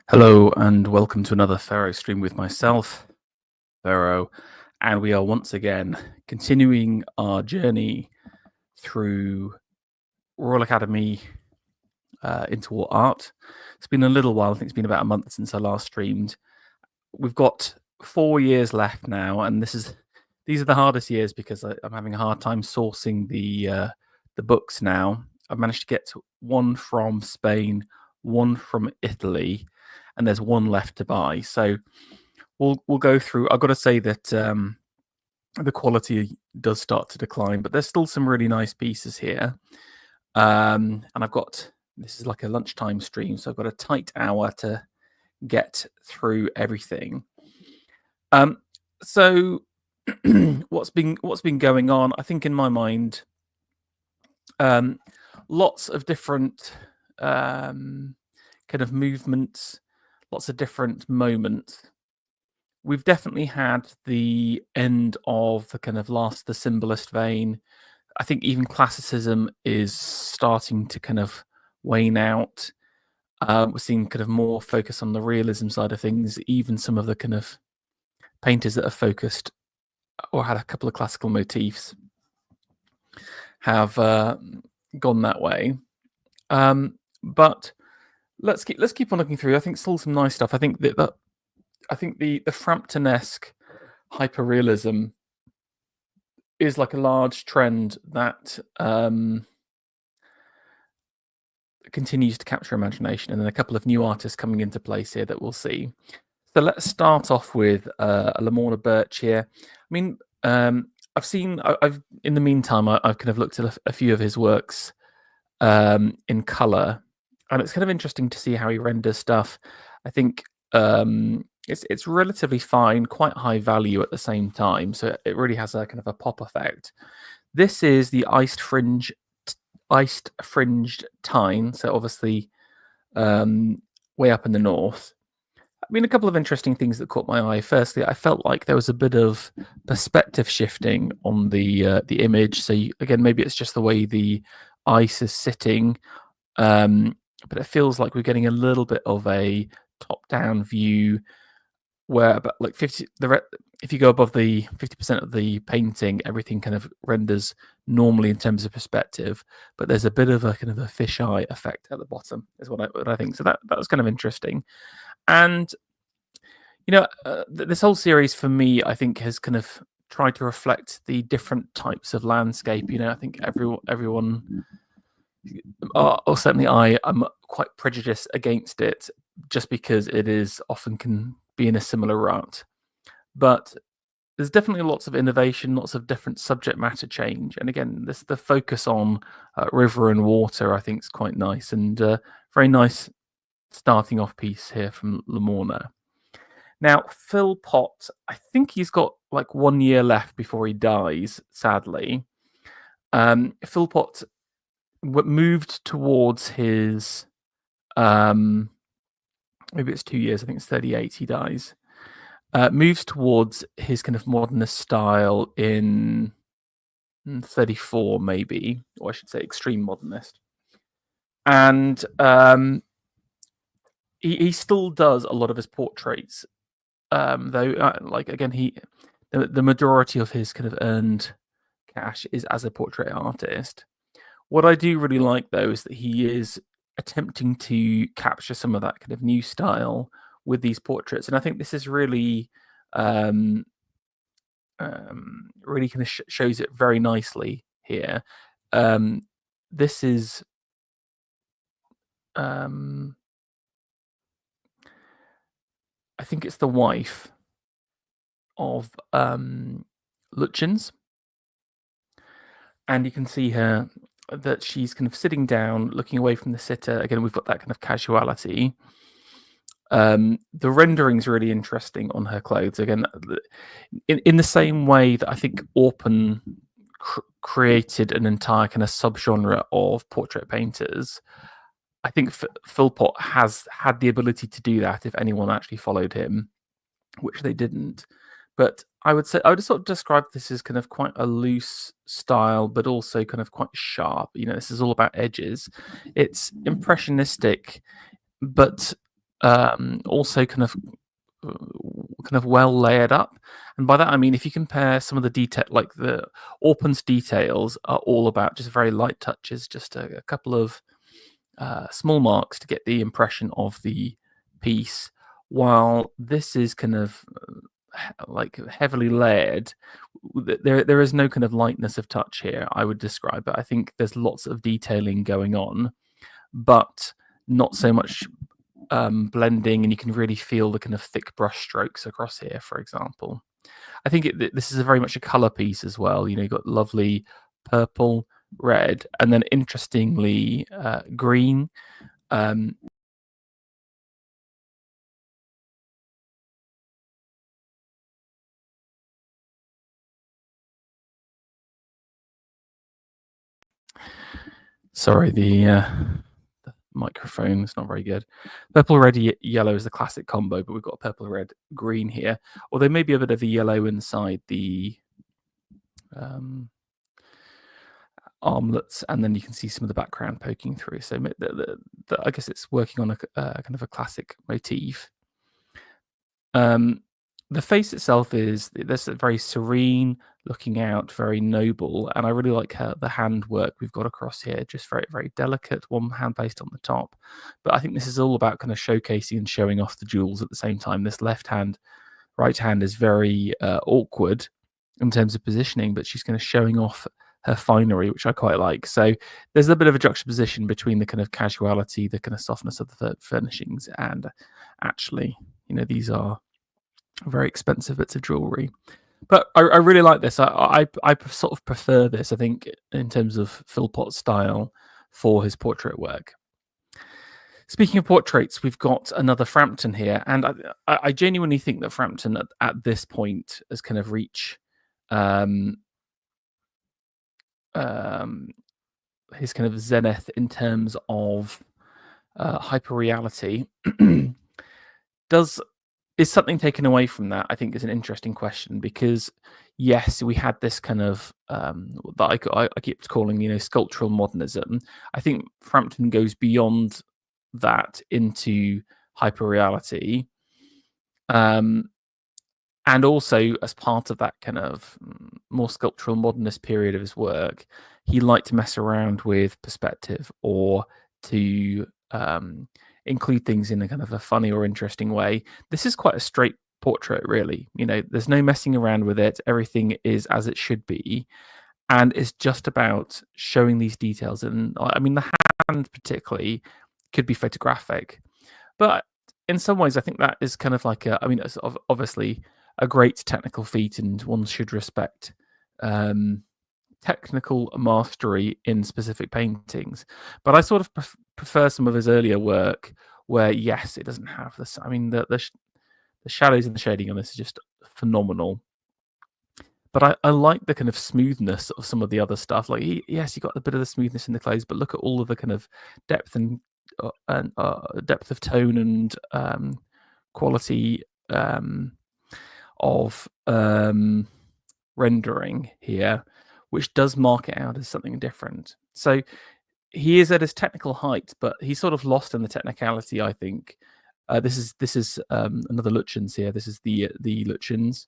Hello and welcome to another Pharaoh stream with myself, Pharaoh, and we are once again continuing our journey through Royal Academy Interwar art. It's been a little while, I think it's been about a month since I last streamed. We've got 4 years left now, and these are the hardest years because I'm having a hard time sourcing the books now. I've managed to get one from Spain, one from Italy, and there's one left to buy. So we'll go through. I've got to say that the quality does start to decline, but there's still some really nice pieces here. And this is like a lunchtime stream, so I've got a tight hour to get through everything. So what's been going on? I think in my mind, lots of different kind of movements, lots of different moments. We've definitely had the end of the kind of last the symbolist vein. I think even classicism is starting to kind of wane out. We're seeing kind of more focus on the realism side of things. Even some of the kind of painters that have focused or had a couple of classical motifs have gone that way. But let's keep on looking through. I think still some nice stuff. I think the Frampton-esque hyperrealism is like a large trend that continues to capture imagination, and then a couple of new artists coming into place here that we'll see. So let's start off with Lamorna Birch here. I mean, I've in the meantime, I've kind of looked at a few of his works in color, and it's kind of interesting to see how he renders stuff. I think it's relatively fine, quite high value at the same time, so it really has a kind of a pop effect. This is the iced fringed tine, so obviously way up in the north. I mean, a couple of interesting things that caught my eye. Firstly, I felt like there was a bit of perspective shifting on the image. So again, maybe it's just the way the ice is sitting, but it feels like we're getting a little bit of a top-down view, where about like if you go above the 50% of the painting, everything kind of renders normally in terms of perspective, but there's a bit of a kind of a fisheye effect at the bottom, is what I think. So that was kind of interesting. And this whole series for me, I think, has kind of tried to reflect the different types of landscape. I think everyone, or certainly I'm quite prejudiced against it, just because it is often can be in a similar rut. But there's definitely lots of innovation, lots of different subject matter change, and again, the focus on river and water, I think, is quite nice, and very nice starting off piece here from Lamorna. Now, Phil Pott, I think he's got like 1 year left before he dies, sadly. Phil Pott moved towards his, maybe it's 2 years, I think it's 38 he dies. Moves towards his kind of modernist style in 34, maybe, or I should say extreme modernist. And he still does a lot of his portraits, though, like, again, the majority of his kind of earned cash is as a portrait artist. What I do really like, though, is that he is attempting to capture some of that kind of new style with these portraits, and I think this is really, really kind of shows it very nicely here. This is, I think it's the wife of Lutyens, and you can see her that she's kind of sitting down, looking away from the sitter. Again, we've got that kind of casuality. The rendering's really interesting on her clothes. Again, in the same way that I think Orpen created an entire kind of subgenre of portrait painters, I think Phil Pott has had the ability to do that if anyone actually followed him, which they didn't. But I would sort of describe this as kind of quite a loose style, but also kind of quite sharp. This is all about edges. It's impressionistic, but also kind of well layered up. And by that I mean, if you compare some of the detail, like the Orphan's details are all about just very light touches, just a couple of small marks to get the impression of the piece, while this is kind of like heavily layered. There is no kind of lightness of touch here, I would describe it. I think there's lots of detailing going on, but not so much blending, and you can really feel the kind of thick brush strokes across here, for example. I think this is very much a color piece as well. You've got lovely purple, red, and then interestingly green. Sorry, the microphone is not very good. Purple, red, yellow is the classic combo, but we've got purple, red, green here. Although maybe a bit of the yellow inside the armlets, and then you can see some of the background poking through. So I guess it's working on a kind of a classic motif. The face itself is this very serene, looking out, very noble, and I really like the handwork we've got across here. Just very, very delicate, one hand placed on the top. But I think this is all about kind of showcasing and showing off the jewels at the same time. This left hand, right hand is very awkward in terms of positioning, but she's kind of showing off her finery, which I quite like. So there's a bit of a juxtaposition between the kind of casuality, the kind of softness of the furnishings, and actually, these are very expensive bits of jewelry. But I really like this. I sort of prefer this, I think, in terms of Philpott's style for his portrait work. Speaking of portraits, we've got another Frampton here, and I genuinely think that Frampton at this point has kind of reached his kind of zenith in terms of hyperreality. Is something taken away from that? I think is an interesting question, because yes, we had this kind of that I keep calling sculptural modernism. I think Frampton goes beyond that into hyperreality, and also as part of that kind of more sculptural modernist period of his work, he liked to mess around with perspective, or to include things in a kind of a funny or interesting way. This is quite a straight portrait, really. There's no messing around with it. Everything is as it should be, and it's just about showing these details. And I mean, the hand particularly could be photographic, but in some ways, I think that is kind of like it's obviously a great technical feat, and one should respect technical mastery in specific paintings. But I sort of prefer some of his earlier work where, yes, it doesn't have this. I mean, the shadows and the shading on this is just phenomenal. But I like the kind of smoothness of some of the other stuff. Like, yes, you got a bit of the smoothness in the clothes, but look at all of the kind of depth and depth of tone and quality of rendering here, which does mark it out as something different. So he is at his technical height, but he's sort of lost in the technicality, I think. This is another Lutyens here. This is the Lutyens.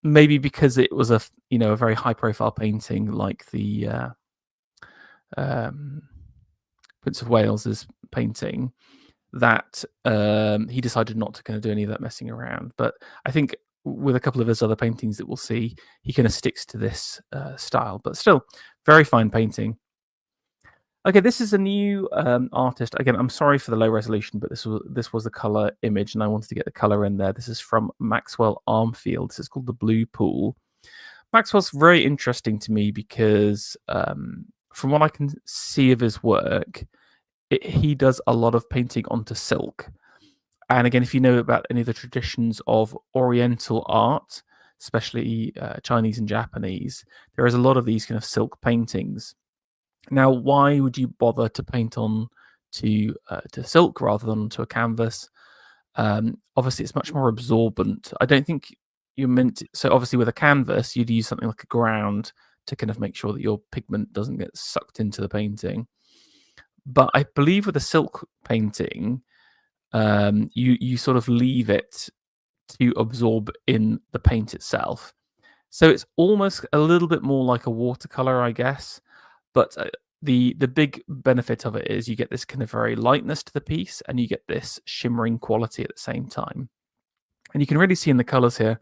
Maybe because it was a very high profile painting, like the Prince of Wales's painting, that he decided not to kind of do any of that messing around. But I think with a couple of his other paintings that we'll see, he kind of sticks to this style. But still, very fine painting. Okay, this is a new artist. Again, I'm sorry for the low resolution, but this was the color image, and I wanted to get the color in there. This is from Maxwell Armfield. This is called The Blue Pool. Maxwell's very interesting to me because from what I can see of his work, he does a lot of painting onto silk. And again, if you know about any of the traditions of Oriental art, especially Chinese and Japanese, there is a lot of these kind of silk paintings. Now, why would you bother to paint on to silk rather than to a canvas? Obviously, it's much more absorbent. I don't think you're meant to, so obviously with a canvas, you'd use something like a ground to kind of make sure that your pigment doesn't get sucked into the painting. But I believe with a silk painting, you sort of leave it to absorb in the paint itself. So it's almost a little bit more like a watercolor, I guess. But the big benefit of it is you get this kind of very lightness to the piece, and you get this shimmering quality at the same time. And you can really see in the colors here,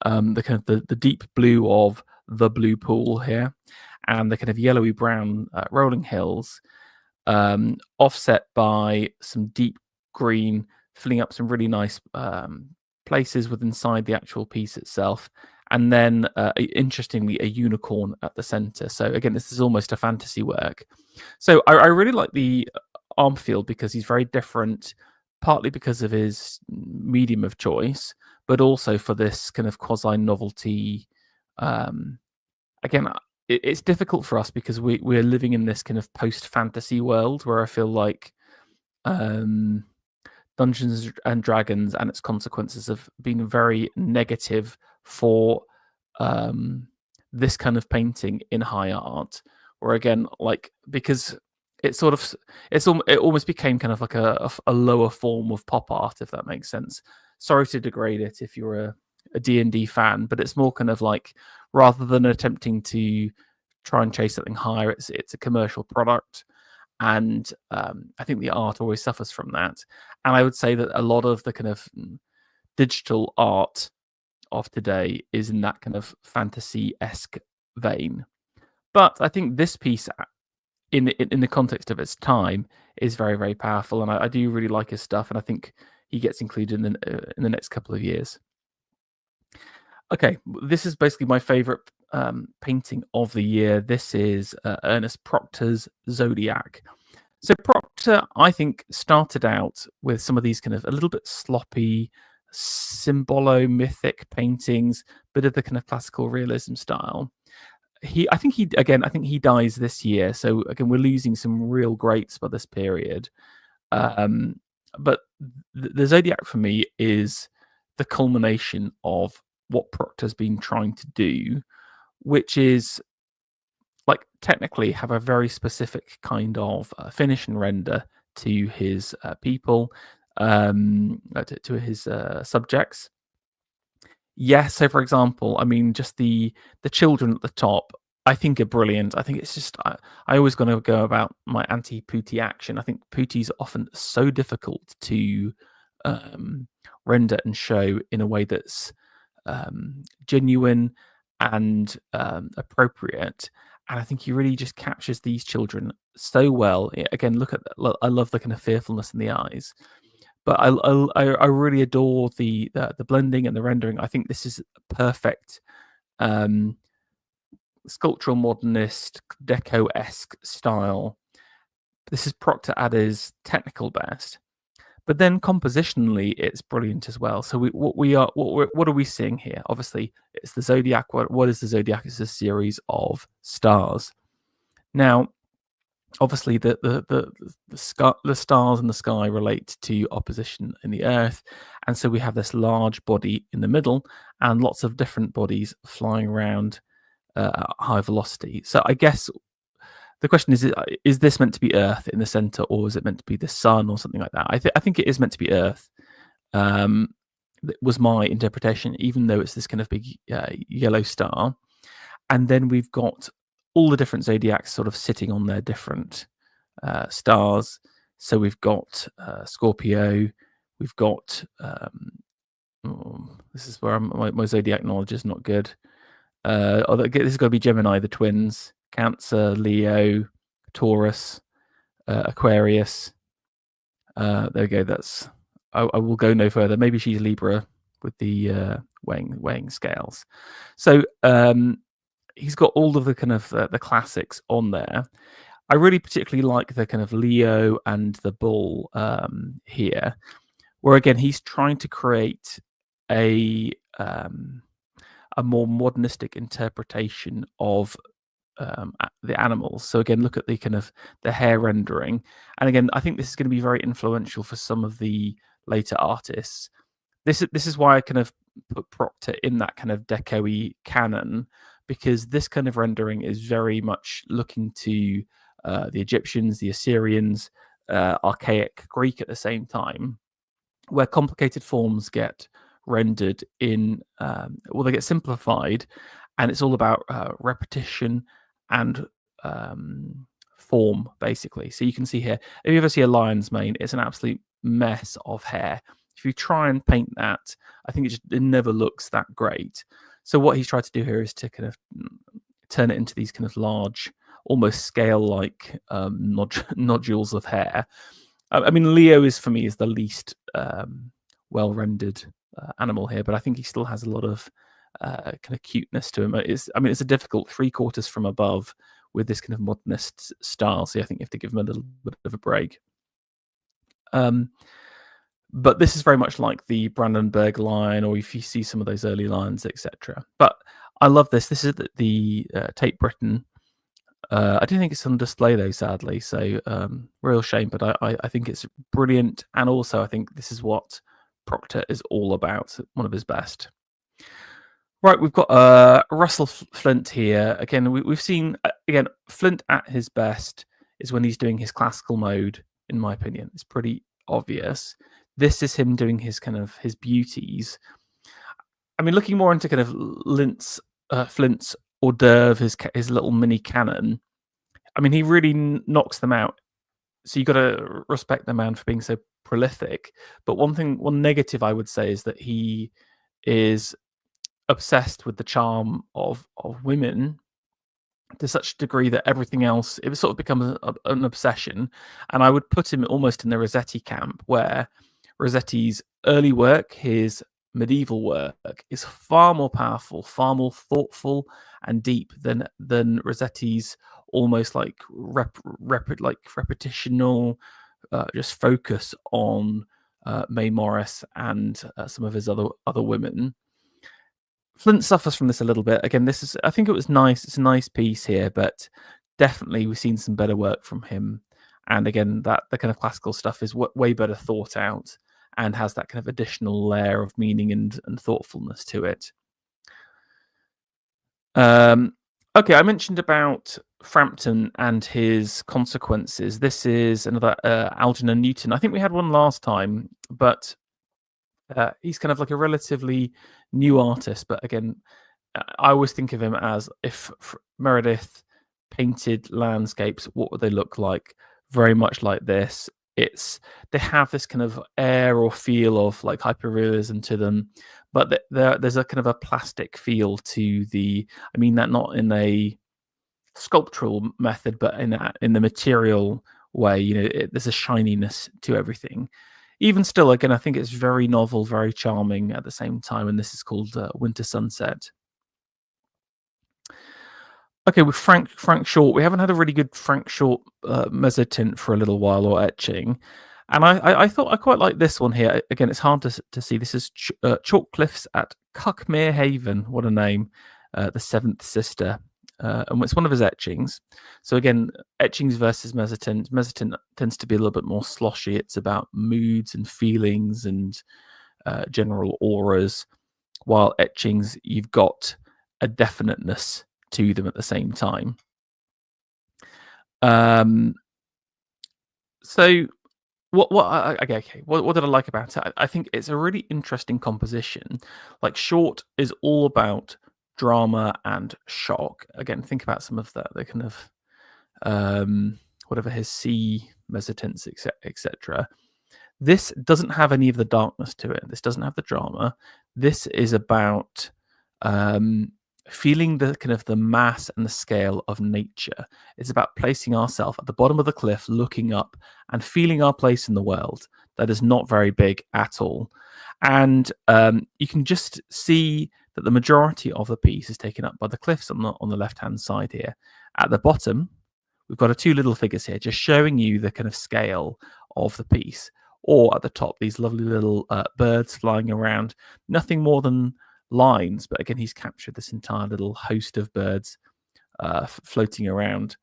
the kind of the deep blue of the blue pool here, and the kind of yellowy brown rolling hills, offset by some deep green, filling up some really nice places within inside the actual piece itself. And then, interestingly, a unicorn at the center. So again, this is almost a fantasy work. So I really like the Armfield because he's very different, partly because of his medium of choice, but also for this kind of quasi novelty. Again, it's difficult for us because we're living in this kind of post fantasy world where I feel like Dungeons and Dragons and its consequences have been very negative for this kind of painting in high art. Or again, like, because it almost became kind of like a lower form of pop art, if that makes sense. Sorry to degrade it if you're a D&D fan, but it's more kind of like, rather than attempting to try and chase something higher, it's a commercial product. And I think the art always suffers from that. And I would say that a lot of the kind of digital art of today is in that kind of fantasy-esque vein. But I think this piece, in the context of its time, is very, very powerful, and I do really like his stuff, and I think he gets included in the next couple of years. Okay, this is basically my favorite painting of the year. This is Ernest Proctor's Zodiac. So Proctor, I think, started out with some of these kind of a little bit sloppy, symbolo-mythic paintings, bit of the kind of classical realism style. I think he dies this year. So again, we're losing some real greats by this period. But the Zodiac for me is the culmination of what Proctor's been trying to do, which is, like, technically have a very specific kind of finish and render to his people, to his subjects. Yeah, so for example, I mean, just the children at the top, I think are brilliant. I think it's just I always gonna go about my anti-Pooty action. I think Pooty's often so difficult to render and show in a way that's genuine and appropriate. And I think he really just captures these children so well. Again, I love the kind of fearfulness in the eyes. But I really adore the blending and the rendering. I think this is perfect sculptural modernist deco-esque style. This is Proctor at his technical best, but then compositionally it's brilliant as well. So what are we seeing here? Obviously, it's the Zodiac. What is the Zodiac? It's a series of stars. Now, obviously, the stars in the sky relate to opposition in the Earth, and so we have this large body in the middle and lots of different bodies flying around at high velocity. So I guess the question is this meant to be Earth in the center, or is it meant to be the sun or something like that? I think it is meant to be Earth. That was my interpretation, even though it's this kind of big yellow star. And then we've got all the different zodiacs sort of sitting on their different stars. So we've got Scorpio, we've got this is where my zodiac knowledge is not good. This has got to be Gemini, the twins, Cancer, Leo, Taurus, Aquarius. There we go. I will go no further. Maybe she's Libra with the weighing scales. So he's got all of the kind of the classics on there. I really particularly like the kind of Leo and the bull here, where again he's trying to create a more modernistic interpretation of the animals. So again, look at the kind of the hair rendering, and again, I think this is going to be very influential for some of the later artists. This is why I kind of put Proctor in that kind of deco-y canon, because this kind of rendering is very much looking to the Egyptians, the Assyrians, archaic Greek at the same time. where complicated forms get rendered in, they get simplified, and it's all about repetition and form, basically. So you can see here, if you ever see a lion's mane, it's an absolute mess of hair. If you try and paint that, I think it never looks that great. So what he's tried to do here is to kind of turn it into these kind of large, almost scale-like nodules of hair. I mean, Leo is, for me, is the least well-rendered animal here, but I think he still has a lot of kind of cuteness to him. It's a difficult 3/4 from above with this kind of modernist style, so I think you have to give him a little bit of a break. But this is very much like the Brandenburg lion, or if you see some of those early lions, etc. But I love this. This is the Tate Britain. I don't think it's on display though, sadly. So real shame. But I think it's brilliant, and also I think this is what Proctor is all about. One of his best. Right, we've got Russell Flint here. Again, we've seen Flint at his best is when he's doing his classical mode. In my opinion, it's pretty obvious. This is him doing his beauties. I mean, looking more into kind of Flint's hors d'oeuvre, his little mini cannon. I mean, he really knocks them out. So you've got to respect the man for being so prolific. But one negative I would say is that he is obsessed with the charm of women to such a degree that everything else, it sort of becomes an obsession. And I would put him almost in the Rossetti camp, where Rossetti's early work, his medieval work, is far more powerful, far more thoughtful and deep than Rossetti's almost like repetitional just focus on Mae Morris and some of his other women. Flint suffers from this a little bit. Again, I think it was nice. It's a nice piece here, but definitely we've seen some better work from him. And again, the kind of classical stuff is way better thought out and has that kind of additional layer of meaning and thoughtfulness to it. Okay, I mentioned about Frampton and his consequences. This is another Algernon Newton. I think we had one last time, but he's kind of like a relatively new artist. But again, I always think of him as, if Meredith painted landscapes, what would they look like? Very much like this. They have this kind of air or feel of like hyperrealism to them, but there's a kind of a plastic feel to the. I mean that not in a sculptural method, but in the material way. You know, there's a shininess to everything. Even still, again, I think it's very novel, very charming at the same time, and this is called Winter Sunset. Okay, with Frank Short, we haven't had a really good Frank Short mezzotint for a little while, or etching, and I thought I quite like this one here. Again, it's hard to see. This is Chalk Cliffs at Cuckmere Haven. What a name! The Seventh Sister, and it's one of his etchings. So again, etchings versus mezzotint. Mezzotint tends to be a little bit more sloshy. It's about moods and feelings and general auras, while etchings, you've got a definiteness to them at the same time. So what did I like about it? I think it's a really interesting composition. Like, Short is all about drama and shock. Again, think about some of the kind of whatever his C mezzotints, etc. This doesn't have any of the darkness to it. This doesn't have the drama. This is about feeling the kind of the mass and the scale of nature. It's about placing ourselves at the bottom of the cliff, looking up and feeling our place in the world that is not very big at all. And you can just see that the majority of the piece is taken up by the cliffs on the left-hand side here. At the bottom, we've got two little figures here, just showing you the kind of scale of the piece. Or at the top, these lovely little birds flying around. Nothing more than lines, but again, he's captured this entire little host of birds floating around.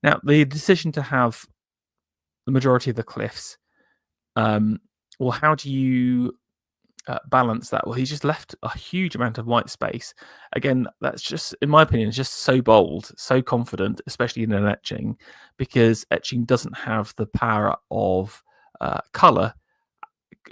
Now, the decision to have the majority of the cliffs, well, how do you balance that? Well, he's just left a huge amount of white space. Again, that's just, in my opinion, it's just so bold, so confident, especially in an etching, because etching doesn't have the power of color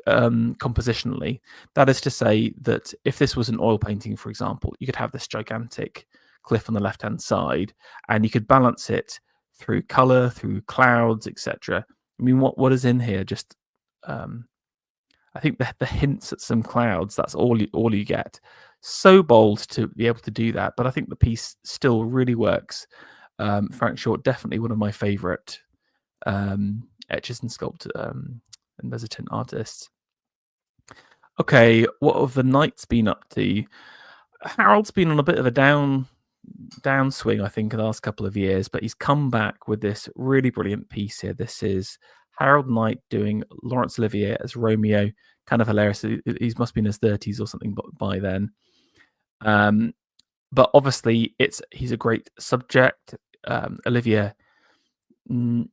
compositionally. That is to say that if this was an oil painting, for example, you could have this gigantic cliff on the left-hand side, and you could balance it through color, through clouds, etc. I mean, what is in here? Just I think the hints at some clouds. That's all you get. So bold to be able to do that, but I think the piece still really works. Frank Short, definitely one of my favorite etchers and and Mezzotint artists. Okay, what have the Knights been up to? Harold's been on a bit of a downswing, I think, in the last couple of years, but he's come back with this really brilliant piece here. This is Harold Knight doing Laurence Olivier as Romeo. Kind of hilarious. He must be in his 30s or something by then. But obviously, he's a great subject. Olivier, one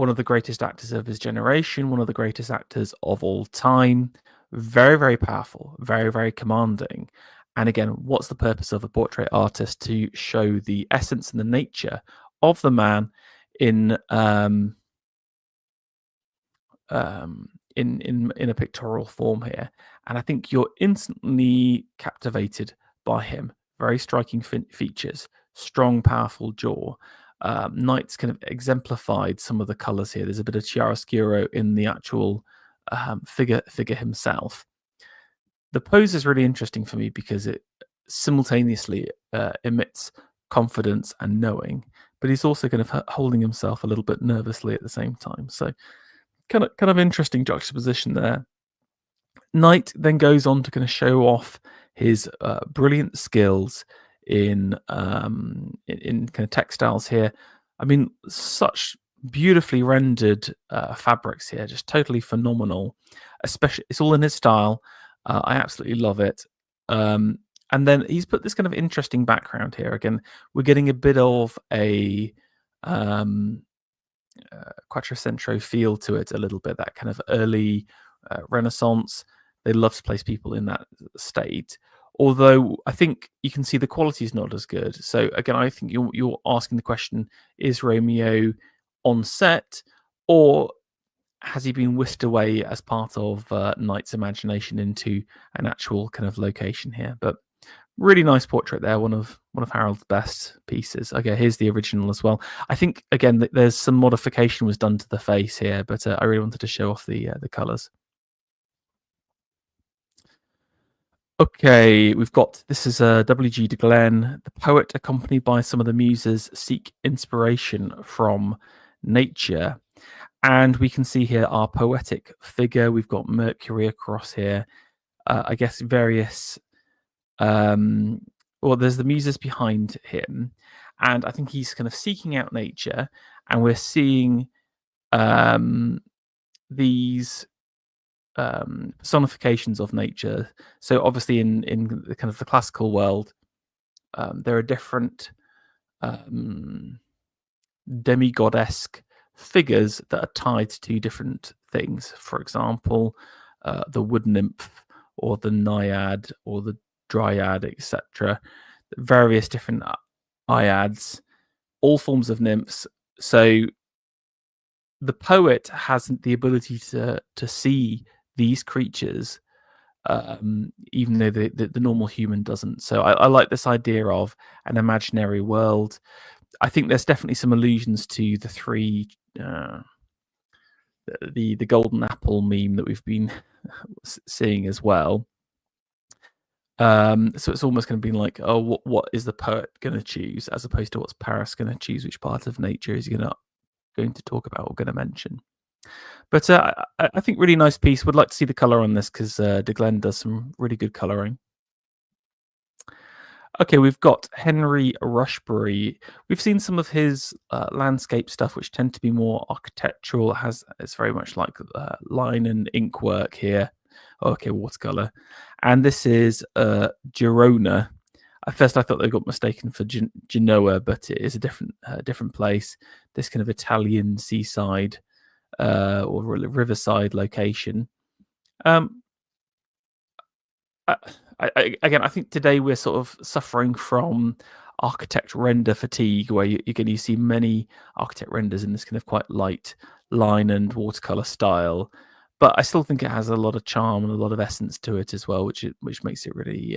of the greatest actors of his generation, one of the greatest actors of all time. Very, very powerful, very, very commanding. And again, what's the purpose of a portrait artist? To show the essence and the nature of the man in a pictorial form here. And I think you're instantly captivated by him. Very striking features, strong, powerful jaw. Knight's kind of exemplified some of the colors here. There's a bit of chiaroscuro in the actual figure himself. The pose is really interesting for me because it simultaneously emits confidence and knowing, but he's also kind of holding himself a little bit nervously at the same time. So kind of interesting juxtaposition there. Knight then goes on to kind of show off his brilliant skills in kind of textiles here. I mean, such beautifully rendered fabrics here, just totally phenomenal. Especially, it's all in his style. I absolutely love it. And then he's put this kind of interesting background here. Again, we're getting a bit of a Quattrocento feel to it a little bit, that kind of early Renaissance. They love to place people in that state. Although I think you can see the quality is not as good. So again, I think you're asking the question, is Romeo on set, or has he been whisked away as part of Knight's imagination into an actual kind of location here? But really nice portrait there, one of Harold's best pieces. Okay, here's the original as well. I think again there's some modification was done to the face here, but I really wanted to show off the colours. Okay, we've got, this is W.G. de Glen, the poet accompanied by some of the muses seek inspiration from nature. And we can see here our poetic figure. We've got Mercury across here. I guess various, well, there's the muses behind him. And I think he's kind of seeking out nature. And we're seeing these personifications of nature. So obviously in the kind of the classical world, there are different demigod-esque figures that are tied to different things. For example, the wood nymph or the naiad or the dryad, etc. Various different iads, all forms of nymphs. So the poet has the ability to see these creatures, even though the normal human doesn't. So I like this idea of an imaginary world. I think there's definitely some allusions to the three, the golden apple meme that we've been seeing as well. So it's almost going to be like, oh, what is the poet going to choose, as opposed to what's Paris going to choose? Which part of nature is he going to talk about or going to mention? But I think really nice piece. Would like to see the color on this because de Glen does some really good coloring. Okay, we've got Henry Rushbury. We've seen some of his landscape stuff, which tend to be more architectural. It's very much like line and ink work here. Okay, watercolor. And this is Girona. At first, I thought they got mistaken for Genoa, but it is a different place. This kind of Italian seaside or riverside location. Again, I think today we're sort of suffering from architect render fatigue, where you see many architect renders in this kind of quite light line and watercolor style. but I still think it has a lot of charm and a lot of essence to it as well, which makes it really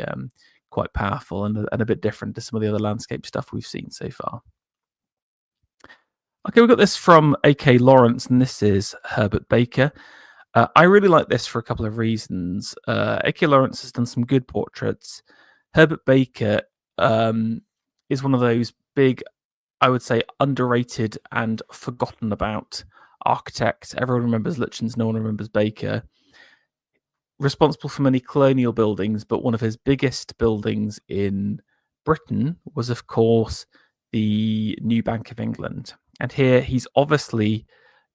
quite powerful and a bit different to some of the other landscape stuff we've seen so far. Okay, we've got this from A.K. Lawrence, and this is Herbert Baker. I really like this for a couple of reasons. A.K. Lawrence has done some good portraits. Herbert Baker is one of those big, I would say, underrated and forgotten about architects. Everyone remembers Lutyens, no one remembers Baker. Responsible for many colonial buildings, but one of his biggest buildings in Britain was, of course, the new Bank of England. And here he's obviously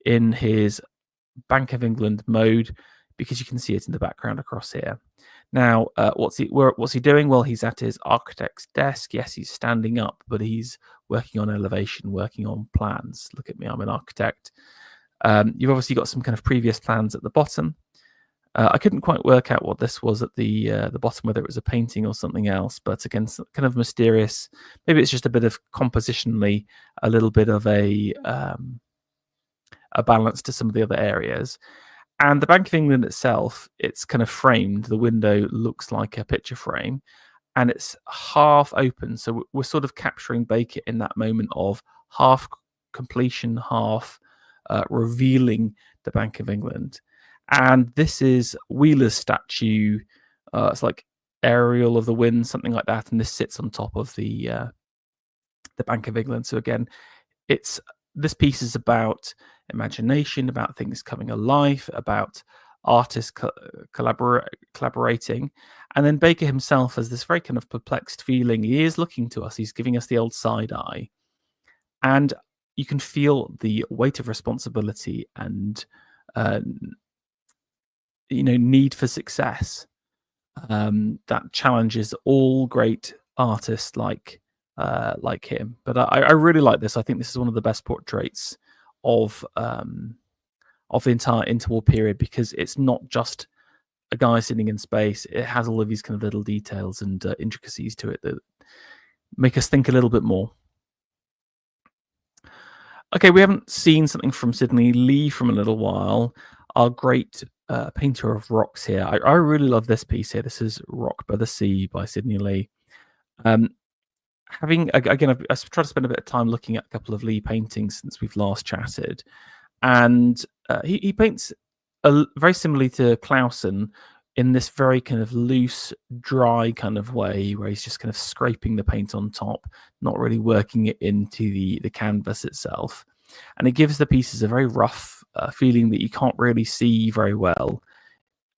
in his Bank of England mode because you can see it in the background across here. Now, what's he doing? Well, he's at his architect's desk. Yes, he's standing up, but he's working on elevation, working on plans. Look at me, I'm an architect. You've obviously got some kind of previous plans at the bottom. I couldn't quite work out what this was at the bottom, whether it was a painting or something else, but again, kind of mysterious. Maybe it's just a bit of compositionally, a little bit of a balance to some of the other areas. And the Bank of England itself, it's kind of framed. The window looks like a picture frame, and it's half open. So we're sort of capturing Baker in that moment of half completion, half revealing the Bank of England. And this is Wheeler's statue. It's like Ariel of the Wind, something like that. And this sits on top of the Bank of England. So again, this piece is about imagination, about things coming alive, about artists collaborating. And then Baker himself has this very kind of perplexed feeling. He is looking to us. He's giving us the old side eye. And you can feel the weight of responsibility and need for success that challenges all great artists like him. But I really like this. I think this is one of the best portraits of the entire interwar period, because it's not just a guy sitting in space. It has all of these kind of little details and intricacies to it that make us think a little bit more. Okay, we haven't seen something from Sidney Lee from a little while. Our great painter of rocks here. I really love this piece here. This is Rock by the Sea by Sidney Lee. I've tried to spend a bit of time looking at a couple of Lee paintings since we've last chatted, and he paints very similarly to Clausen in this very kind of loose, dry kind of way, where he's just kind of scraping the paint on top, not really working it into the canvas itself, and it gives the pieces a very rough feeling that you can't really see very well.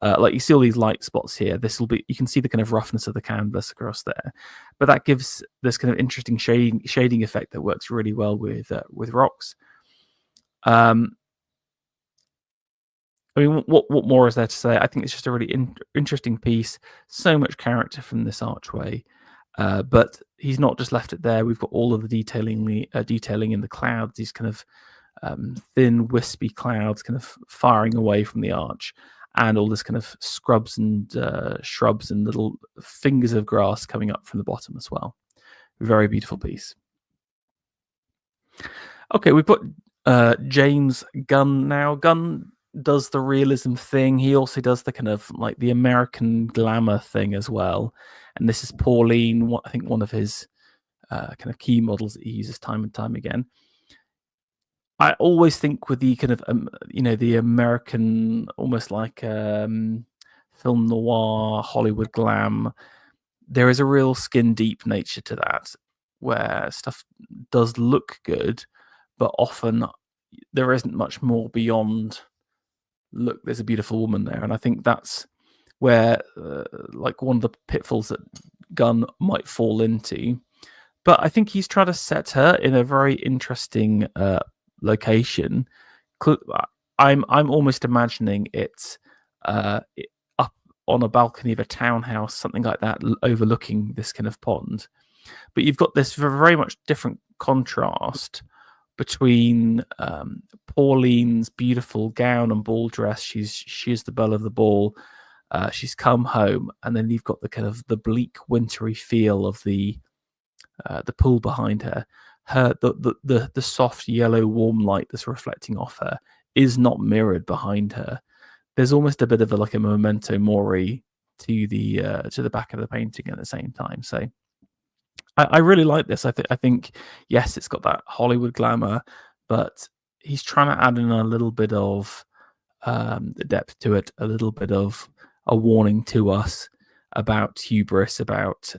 Like you see all these light spots here. You can see the kind of roughness of the canvas across there, but that gives this kind of interesting shading effect that works really well with rocks. I mean, what more is there to say? I think it's just a really interesting piece. So much character from this archway, but he's not just left it there. We've got all of the detailing in the clouds. These kind of thin, wispy clouds, kind of firing away from the arch. And all this kind of scrubs and shrubs and little fingers of grass coming up from the bottom as well. Very beautiful piece. Okay, we've got James Gunn now. Gunn does the realism thing. He also does the kind of like the American glamour thing as well. And this is Pauline, I think one of his kind of key models that he uses time and time again. I always think with the kind of the American, almost like film noir, Hollywood glam, there is a real skin deep nature to that, where stuff does look good, but often there isn't much more beyond, look, there's a beautiful woman there. And I think that's where like one of the pitfalls that Gunn might fall into. But I think he's trying to set her in a very interesting location. I'm almost imagining it's up on a balcony of a townhouse, something like that, overlooking this kind of pond. But you've got this very much different contrast between Pauline's beautiful gown and ball dress. She is the belle of the ball. She's come home, and then you've got the kind of the bleak, wintry feel of the pool behind her. The soft yellow warm light that's reflecting off her is not mirrored behind her. there's almost a bit of like a memento mori to the back of the painting at the same time. So I really like this. I think yes, it's got that Hollywood glamour, but he's trying to add in a little bit of depth to it, a little bit of a warning to us about hubris, about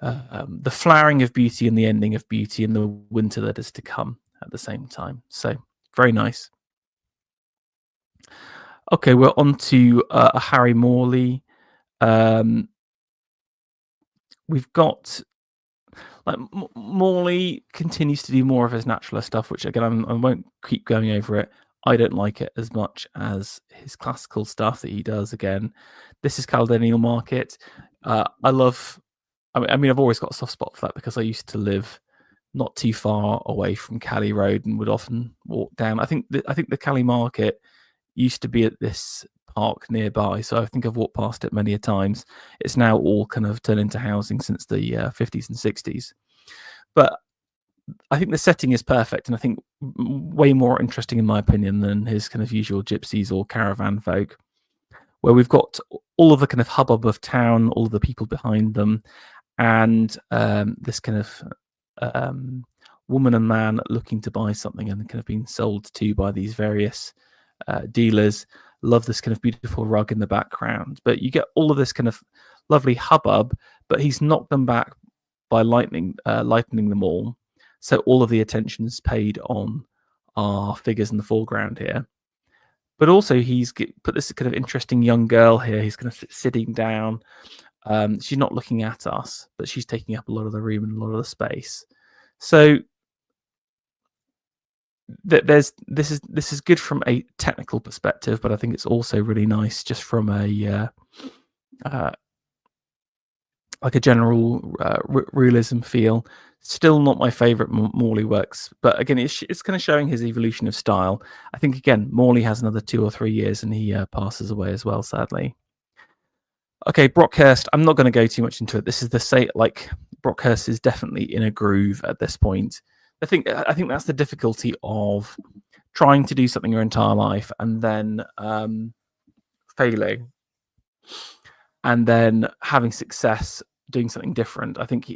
the flowering of beauty and the ending of beauty and the winter that is to come at the same time. So very nice. Okay, we're on to a Harry Morley. We've got like Morley continues to do more of his naturalist stuff, which again I won't keep going over it. I don't like it as much as his classical stuff that he does. Again, this is Caledonian Market. I love. I mean, I've always got a soft spot for that because I used to live not too far away from Cali Road and would often walk down. I think the Cali Market used to be at this park nearby, so I think I've walked past it many a times. It's now all kind of turned into housing since the 50s and 60s. But I think the setting is perfect, and I think way more interesting, in my opinion, than his kind of usual gypsies or caravan folk, where we've got all of the kind of hubbub of town, all of the people behind them, and this kind of woman and man looking to buy something and kind of being sold to by these various dealers. Love this kind of beautiful rug in the background, but you get all of this kind of lovely hubbub, but he's knocked them back by lightening them all. So all of the attention is paid on our figures in the foreground here. But also he's put this kind of interesting young girl here. He's kind of sitting down. She's not looking at us, but she's taking up a lot of the room and a lot of the space. So this is good from a technical perspective, but I think it's also really nice just from a like a general realism feel. Still not my favorite Morley works, but again, it's kind of showing his evolution of style. I think again, Morley has another 2 or 3 years, and he passes away as well, sadly. Okay, Brockhurst. I'm not going to go too much into it. This is Brockhurst is definitely in a groove at this point. I think that's the difficulty of trying to do something your entire life and then failing, and then having success doing something different. I think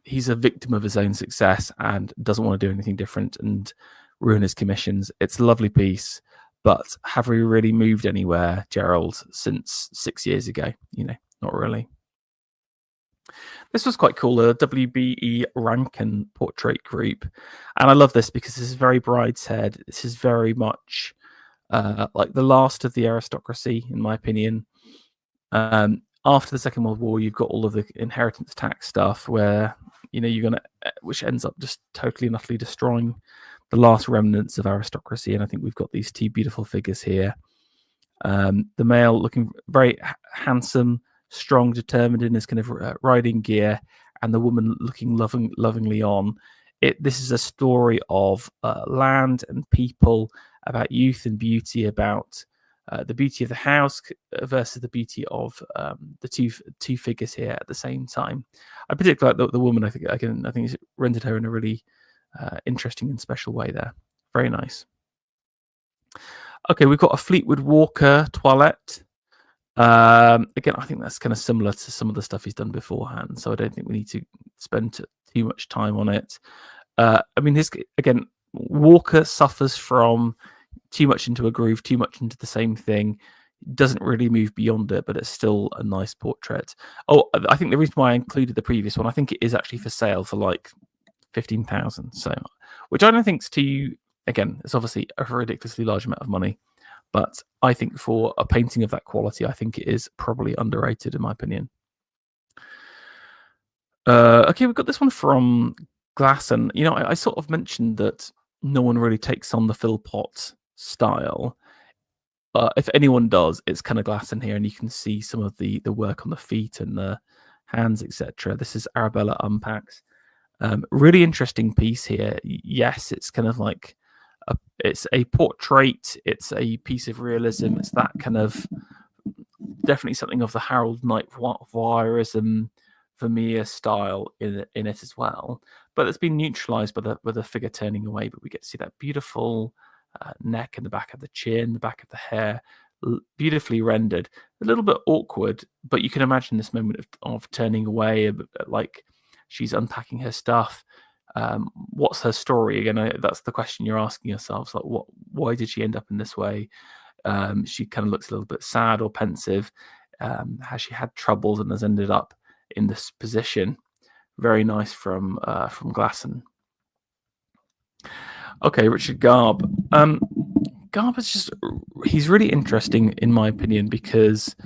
he's a victim of his own success and doesn't want to do anything different and ruin his commissions. It's a lovely piece, but have we really moved anywhere, Gerald, since 6 years ago? Not really. This was quite cool, a WBE Rankin portrait group. And I love this because this is very Brideshead. This is very much like the last of the aristocracy, in my opinion. After the Second World War, you've got all of the inheritance tax stuff where, which ends up just totally and utterly destroying the last remnants of aristocracy. And I think we've got these two beautiful figures here. The male looking very handsome, strong, determined in his kind of riding gear, and the woman looking lovingly on. This is a story of land and people, about youth and beauty, about the beauty of the house versus the beauty of the two figures here at the same time. I particularly like the woman. I think it's rendered her in a really interesting and special way there. Very nice. Okay, we've got a Fleetwood Walker toilette. Again, I think that's kind of similar to some of the stuff he's done beforehand, so I don't think we need to spend too much time on it. I mean, Walker suffers from too much into a groove, too much into the same thing. Doesn't really move beyond it, but it's still a nice portrait. Oh, I think the reason why I included the previous one, I think it is actually for sale for like 15,000. So, which I don't think is too. Again, it's obviously a ridiculously large amount of money, but I think for a painting of that quality, I think it is probably underrated in my opinion. Okay, we've got this one from Glasson. I sort of mentioned that no one really takes on the Philpott style. If anyone does, it's kind of Glasson here, and you can see some of the work on the feet and the hands, etc. This is Arabella Unpacks. Really interesting piece here. Yes, it's kind of like it's a portrait. It's a piece of realism. It's that kind of definitely something of the Harold Knight voyeurism, Vermeer style in it as well. But it's been neutralized by the figure turning away. But we get to see that beautiful neck and the back of the chin, the back of the hair, beautifully rendered. A little bit awkward, but you can imagine this moment of turning away, like she's unpacking her stuff. What's her story again? That's the question you're asking yourselves. Like, why did she end up in this way? She kind of looks a little bit sad or pensive. Has she had troubles and has ended up in this position? Very nice from Glasson. Okay, Richard Garb. Garb is he's really interesting in my opinion because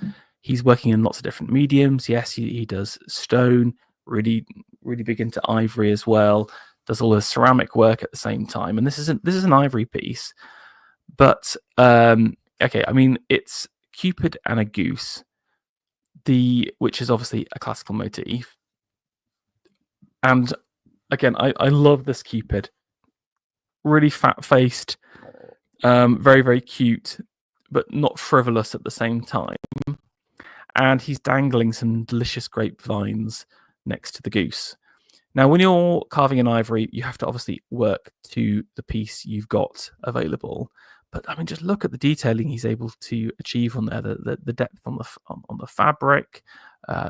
he's working in lots of different mediums. Yes, he does stone, really big into ivory as well. Does all the ceramic work at the same time, and this is an ivory piece. But okay, I mean it's Cupid and a goose, which is obviously a classical motif. And again, I love this Cupid. Really fat-faced, very, very cute, but not frivolous at the same time. And he's dangling some delicious grapevines next to the goose. Now, when you're carving in ivory, you have to obviously work to the piece you've got available. But I mean, just look at the detailing he's able to achieve on there, the depth on the fabric,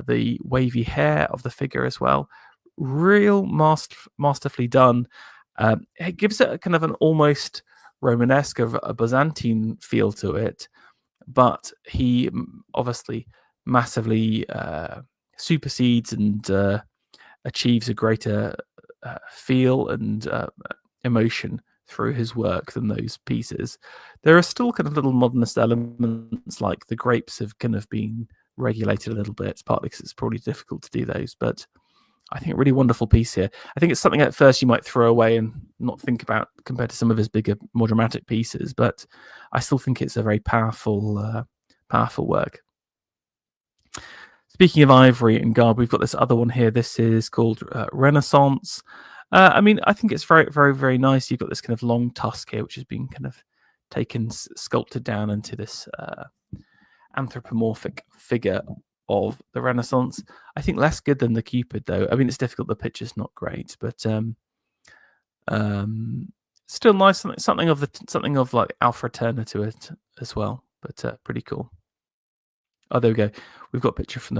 the wavy hair of the figure as well. Real masterfully done. It gives it a kind of an almost Romanesque, of a Byzantine feel to it, but he obviously massively supersedes and achieves a greater feel and emotion through his work than those pieces. There are still kind of little modernist elements, like the grapes have kind of been regulated a little bit, partly because it's probably difficult to do those, but I think a really wonderful piece here. I think it's something at first you might throw away and not think about compared to some of his bigger, more dramatic pieces, but I still think it's a very powerful work. Speaking of ivory and garb, we've got this other one here. This is called Renaissance. I mean, I think it's very, very, very nice. You've got this kind of long tusk here, which has been kind of sculpted down into this anthropomorphic figure of the Renaissance. I think less good than the Cupid, though. I mean, it's difficult. The picture's not great, but still nice. Something of like Alfred Turner to it as well. But pretty cool. Oh, there we go. We've got a picture from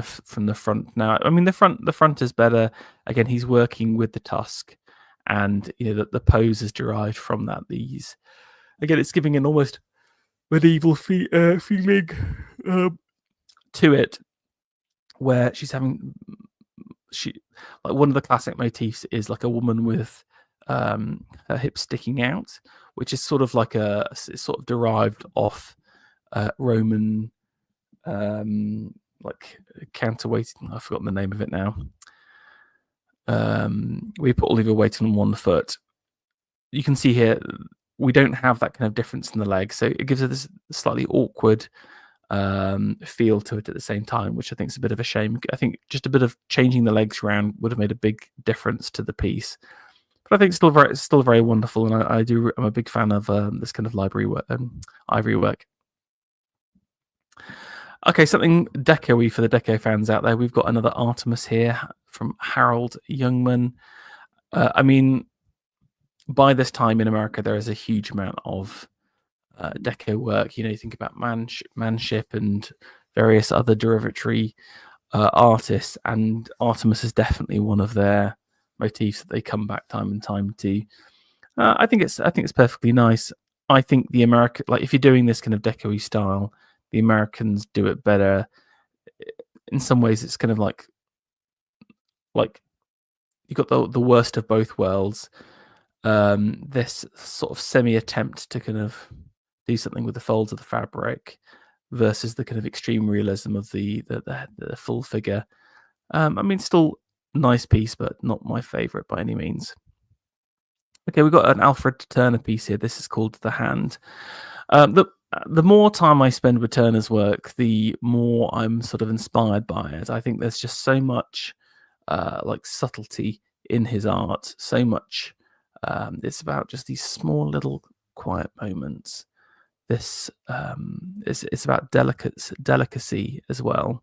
the front now. I mean, the front is better. Again, he's working with the tusk, and the pose is derived from that. Again, it's giving an almost medieval feeling to it, where like one of the classic motifs is like a woman with her hips sticking out, which is sort of like it's sort of derived off Roman like counterweight. I've forgotten the name of it now. We put all of your weight on one foot. You can see here we don't have that kind of difference in the leg, so it gives it this slightly awkward feel to it at the same time, which I think is a bit of a shame. I think just a bit of changing the legs around would have made a big difference to the piece. But I think it's still very wonderful, and I'm a big fan of this kind of library work, ivory work. Okay, something deco-y for the deco fans out there. We've got another Artemis here from Harold Youngman. I mean, by this time in America, there is a huge amount of deco work. You think about Manship and various other derivatory artists, and Artemis is definitely one of their motifs that they come back time and time to. I think it's perfectly nice. I think the American, like if you're doing this kind of deco-y style, the Americans do it better. In some ways, it's kind of like you got the worst of both worlds. This sort of semi-attempt to kind of do something with the folds of the fabric versus the kind of extreme realism of the full figure. I mean, still nice piece, but not my favorite by any means. Okay, we've got an Alfred Turner piece here. This is called The Hand. The more time I spend with Turner's work, the more I'm sort of inspired by it. I think there's just so much like subtlety in his art, so much. It's about just these small little quiet moments. This it's about delicacy as well,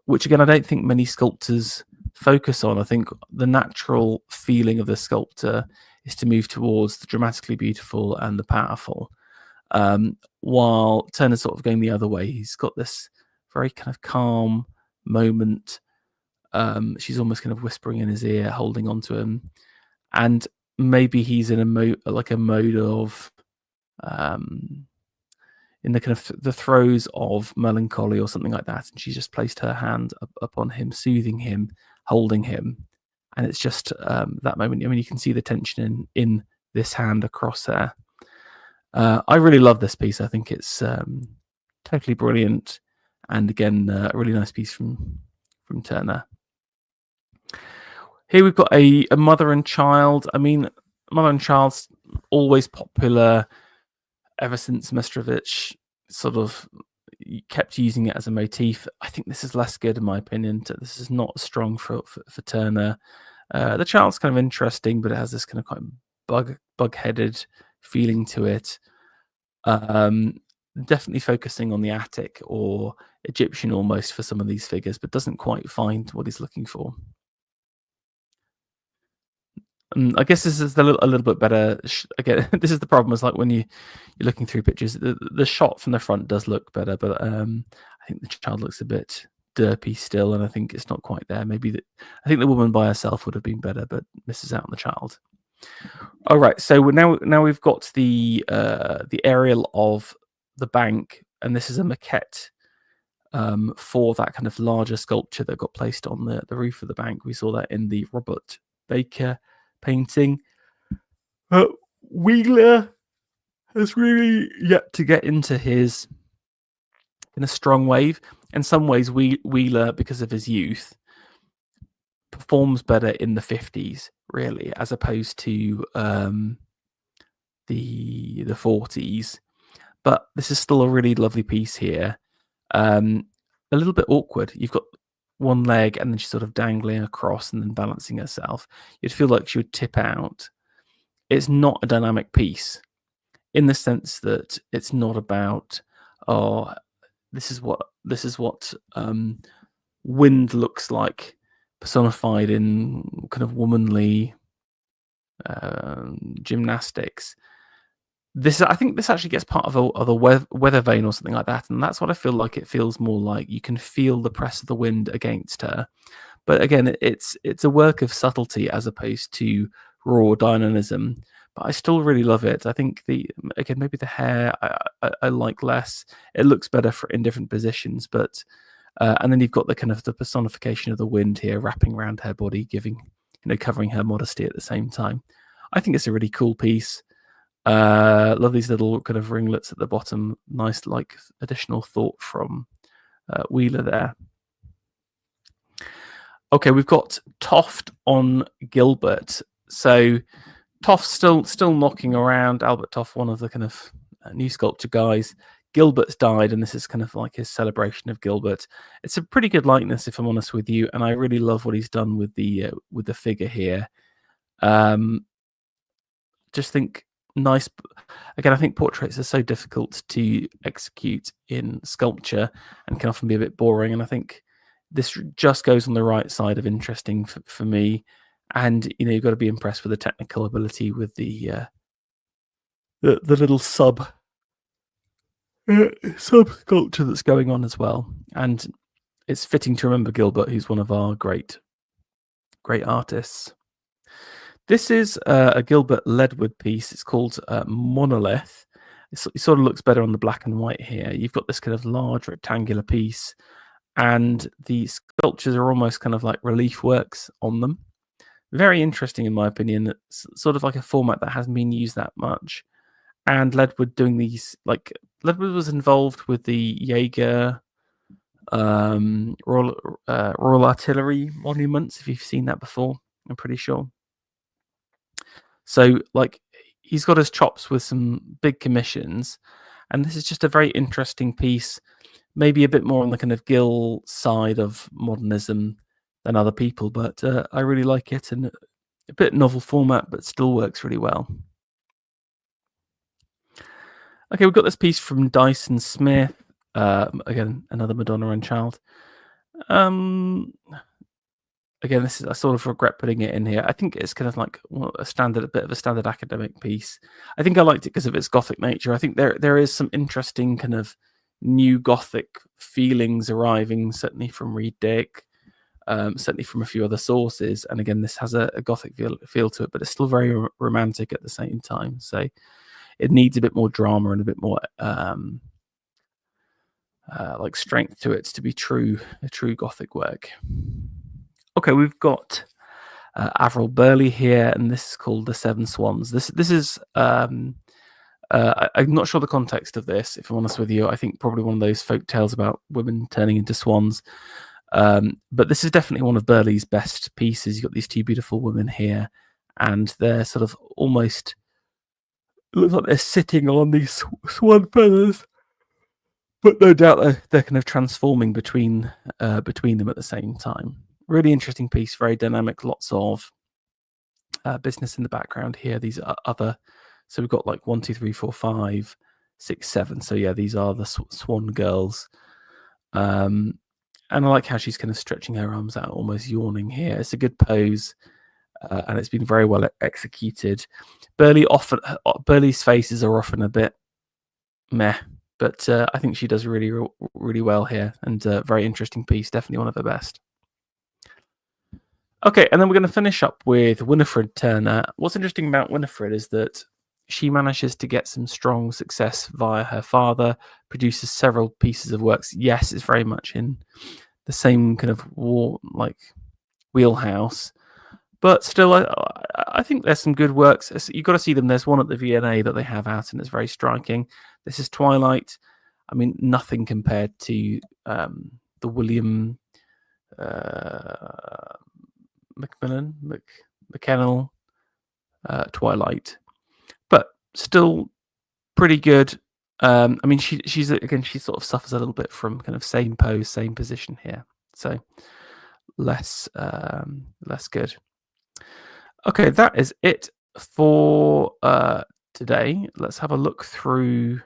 which again I don't think many sculptors focus on. I think the natural feeling of the sculptor is to move towards the dramatically beautiful and the powerful, while Turner's sort of going the other way. He's got this very kind of calm moment. She's almost kind of whispering in his ear, holding on to him, and maybe he's in a mode of in the kind of the throes of melancholy or something like that, and she's just placed her hand upon him, soothing him, holding him, and it's just that moment. I mean, you can see the tension in this hand across there. I really love this piece. I think it's totally brilliant, and again, a really nice piece from Turner. Here we've got a mother and child. I mean, mother and child's always popular ever since Mestrovich sort of kept using it as a motif. I think this is less good in my opinion. This is not strong for Turner. The child's kind of interesting, but it has this kind of quite bug-headed feeling to it. Definitely focusing on the attic or Egyptian almost for some of these figures, but doesn't quite find what he's looking for. I guess this is a little bit better. Again, this is the problem. Is like when you're looking through pictures, the shot from the front does look better, but I think the child looks a bit derpy still, and I think it's not quite there. Maybe I think the woman by herself would have been better, but misses out on the child. All right, so now we've got the aerial of the bank, and this is a maquette for that kind of larger sculpture that got placed on the roof of the bank. We saw that in the Robert Baker painting. Wheeler has really yet to get into his in a strong wave. In some ways, Wheeler, because of his youth, performs better in the 50s, really, as opposed to the 40s. But this is still a really lovely piece here. A little bit awkward. You've got one leg and then she's sort of dangling across and then balancing herself. You'd feel like she would tip out. It's not a dynamic piece in the sense that it's not about, oh, this is what wind looks like personified in kind of womanly gymnastics. I think this actually gets part of a weather vane or something like that, and that's what I feel like. It feels more like you can feel the press of the wind against her, but again, it's a work of subtlety as opposed to raw dynamism. But I still really love it. I think maybe the hair I like less. It looks better in different positions, but and then you've got the kind of the personification of the wind here wrapping around her body, covering her modesty at the same time. I think it's a really cool piece. Love these little kind of ringlets at the bottom. Nice, like additional thought from Wheeler there. Okay, we've got Toft on Gilbert. So Toft's still knocking around. Albert Toft, one of the kind of new sculpture guys. Gilbert's died, and this is kind of like his celebration of Gilbert. It's a pretty good likeness, if I'm honest with you, and I really love what he's done with the figure here. Just think nice. Again, I think portraits are so difficult to execute in sculpture and can often be a bit boring, and I think this just goes on the right side of interesting for me. And you've got to be impressed with the technical ability with the little sub sculpture that's going on as well. And it's fitting to remember Gilbert, who's one of our great artists. This is a Gilbert Ledwood piece. It's called Monolith. It sort of looks better on the black and white here. You've got this kind of large rectangular piece, and the sculptures are almost kind of like relief works on them. Very interesting, in my opinion. It's sort of like a format that hasn't been used that much. And Ledwood doing these, like Ledwood was involved with the Jaeger Royal Artillery monuments. If you've seen that before, I'm pretty sure. So, like, he's got his chops with some big commissions, and this is just a very interesting piece. Maybe a bit more on the kind of Gill side of modernism than other people, but I really like it, and a bit novel format, but still works really well. Okay, we've got this piece from Dyson Smith. Again, another Madonna and Child. again, this is, I sort of regret putting it in here. I think it's kind of like a bit of a standard academic piece. I think I liked it because of its Gothic nature. I think there is some interesting kind of new Gothic feelings arriving, certainly from Reed Dick, certainly from a few other sources. And again, this has a Gothic feel to it, but it's still very romantic at the same time. So it needs a bit more drama and a bit more like strength to it to be a true Gothic work. Okay, we've got Avril Burley here, and this is called The Seven Swans. This is I'm not sure the context of this, if I'm honest with you. I think probably one of those folk tales about women turning into swans. But this is definitely one of Burley's best pieces. You've got these two beautiful women here, and they're sort of almost, it looks like they're sitting on these swan feathers, but no doubt they're kind of transforming between them at the same time. Really interesting piece, very dynamic, lots of business in the background here. These are other, so we've got like 1, 2, 3, 4, 5, 6, 7. So yeah, these are the swan girls. And I like how she's kind of stretching her arms out, almost yawning here. It's a good pose, and it's been very well executed. Burley's faces are often a bit meh, but I think she does really, really well here, and very interesting piece. Definitely one of her best. Okay, and then we're going to finish up with Winifred Turner. What's interesting about Winifred is that she manages to get some strong success via her father, produces several pieces of works. Yes, it's very much in the same kind of wheelhouse, but still, I think there's some good works. You've got to see them. There's one at the V&A that they have out, and it's very striking. This is Twilight. I mean, nothing compared to the William McKennell Twilight, but still pretty good. I mean, she sort of suffers a little bit from kind of same pose, same position here, so less good. Okay, that is it for today. Let's have a look through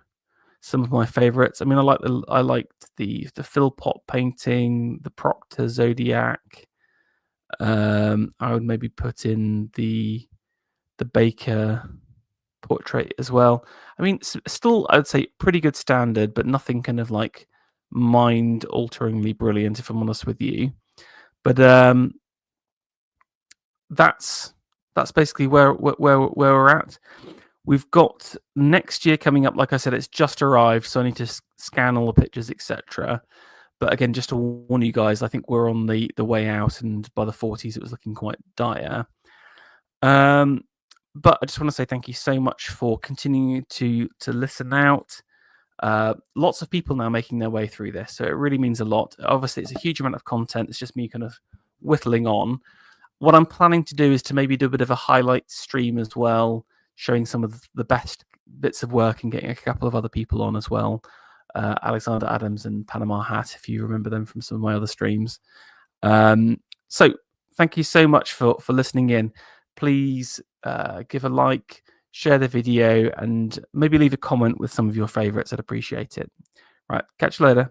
some of my favorites. I mean, I liked the Philpott painting, the Proctor Zodiac. I would maybe put in the Baker portrait as well. I mean, still, I would say pretty good standard, but nothing kind of like mind-alteringly brilliant, if I'm honest with you. But that's basically where we're at. We've got next year coming up. Like I said, it's just arrived, so I need to scan all the pictures, etc. But again, just to warn you guys, I think we're on the way out, and by the 40s, it was looking quite dire. But I just want to say thank you so much for continuing to listen out. Lots of people now making their way through this, so it really means a lot. Obviously, it's a huge amount of content. It's just me kind of whittling on. What I'm planning to do is to maybe do a bit of a highlight stream as well, showing some of the best bits of work and getting a couple of other people on as well. Alexander Adams and Panama Hat, if you remember them from some of my other streams. So thank you so much for listening in. Please give a like, share the video, and maybe leave a comment with some of your favorites. I'd appreciate it. Right, catch you later.